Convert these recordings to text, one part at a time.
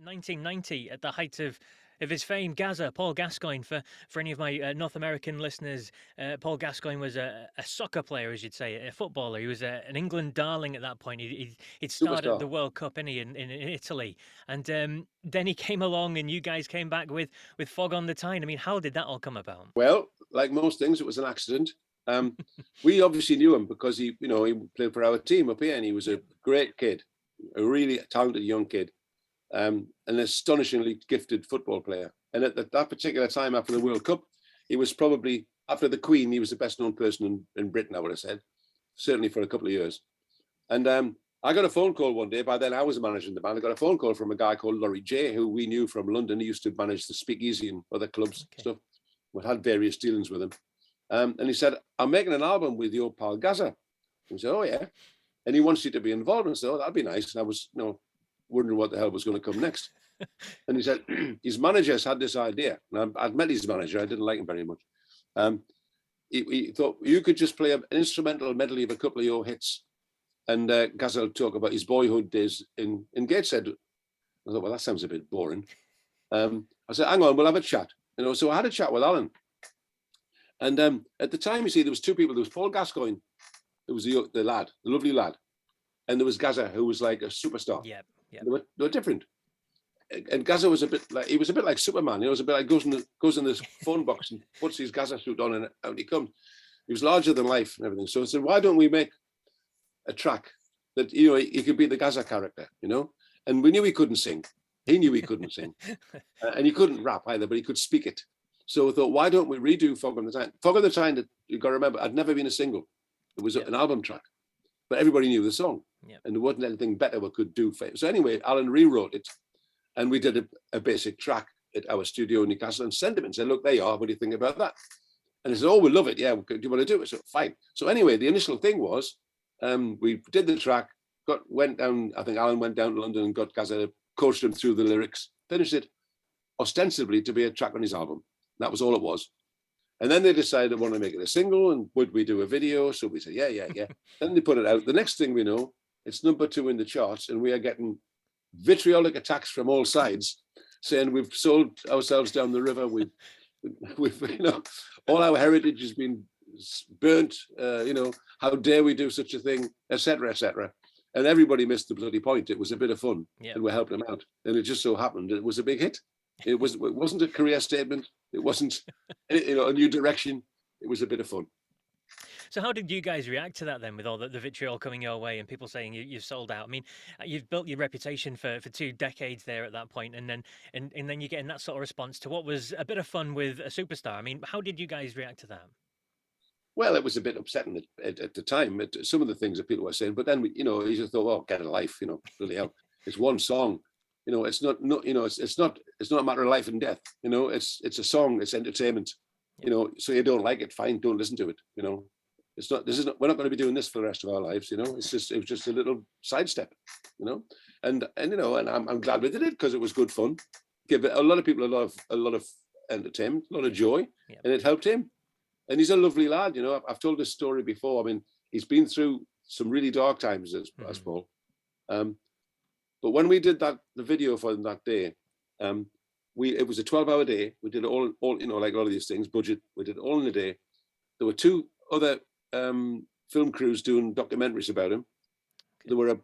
1990, at the height of his fame, Gazza, Paul Gascoigne. For any of my North American listeners, Paul Gascoigne was a soccer player, as you'd say, a footballer. He was an England darling at that point. He'd started Superstar. the World Cup in Italy, and then he came along, and you guys came back with Fog on the Tyne. I mean, how did that all come about? Well, like most things, it was an accident. We obviously knew him because he played for our team up here, and he was a great kid, a really talented young kid, an astonishingly gifted football player. And at that particular time after the World Cup, he was probably, after the Queen, he was the best known person in Britain, I would have said, certainly for a couple of years. And I got a phone call one day. By then, I was managing the band. I got a phone call from a guy called Laurie J, who we knew from London. He used to manage the Speakeasy and other clubs stuff. We had various dealings with him. And he said, I'm making an album with your pal Gazza. We said, oh, yeah. And he wants you to be involved. And I said, oh, that'd be nice. And I was, wondering what the hell was going to come next. And he said, his managers had this idea. And I'd met his manager. I didn't like him very much. He thought, you could just play an instrumental medley of a couple of your hits. And Gazza will talk about his boyhood days in Gateshead. I thought, well, that sounds a bit boring. I said, hang on, we'll have a chat. So I had a chat with Alan. And at the time, you see, there was two people. There was Paul Gascoigne, who was the lad, the lovely lad. And there was Gazza, who was like a superstar. Yeah. They were different. And Gazza was a bit like Superman. It was a bit like goes in this phone box and puts his Gazza suit on and out he comes. He was larger than life and everything. So I said, why don't we make a track that, he could be the Gazza character, And we knew he couldn't sing. He knew he couldn't sing. And he couldn't rap either, but he could speak it. So I thought, why don't we redo Fog on the Tyne? Fog on the Tyne, that you've got to remember, I'd never been a single. It was an album track. But everybody knew the song. Yep. And there wasn't anything better we could do for it. So anyway, Alan rewrote it. And we did a basic track at our studio in Newcastle and sent him and said, look, there you are. What do you think about that? And he said, oh, we love it. Yeah, do you want to do it? So fine. So anyway, the initial thing was, we did the track, went down, I think Alan went down to London and got Gazza, coached him through the lyrics, finished it ostensibly to be a track on his album. That was all it was. And then they decided they want to make it a single, and would we do a video? So we said, yeah. Then they put it out. The next thing we know, it's #2 in the charts, and we are getting vitriolic attacks from all sides, saying we've sold ourselves down the river. We've all our heritage has been burnt. How dare we do such a thing, etc., etc. And everybody missed the bloody point. It was a bit of fun, and we helped them out. And it just so happened it was a big hit. It wasn't a career statement. It wasn't, a new direction. It was a bit of fun. So how did you guys react to that then, with all the vitriol coming your way and people saying you've sold out? I mean, you've built your reputation for 2 decades there at that point, and then you're getting that sort of response to what was a bit of fun with a superstar. I mean, how did you guys react to that? Well, it was a bit upsetting at the time, some of the things that people were saying. But then, you just thought, well, get a life, really hell. It's one song. It's not it's not a matter of life and death. It's a song. It's entertainment. So you don't like it, fine. Don't listen to it. It's not. We're not going to be doing this for the rest of our lives. It was just a little sidestep. And I'm glad we did it because it was good fun. Give a lot of people a lot of entertainment, a lot of joy, and it helped him. And he's a lovely lad. I've told this story before. I mean, he's been through some really dark times as Paul. But when we did the video for them that day, it was a 12-hour day. We did it all, like all of these things, budget. We did it all in a day. There were 2 other film crews doing documentaries about him. There were a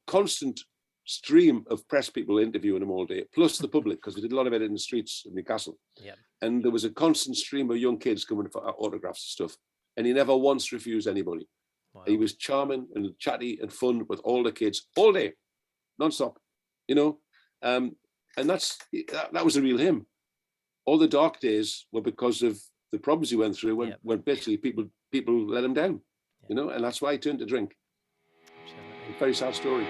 constant stream of press people interviewing him all day, plus the public, because we did a lot of it in the streets of Newcastle. Yeah. And there was a constant stream of young kids coming for autographs and stuff. And he never once refused anybody. Wow. He was charming and chatty and fun with all the kids all day, non-stop, and that was the real him. All the dark days were because of the problems he went through when basically people let him down, and that's why he turned to drink. Absolutely. A very sad story.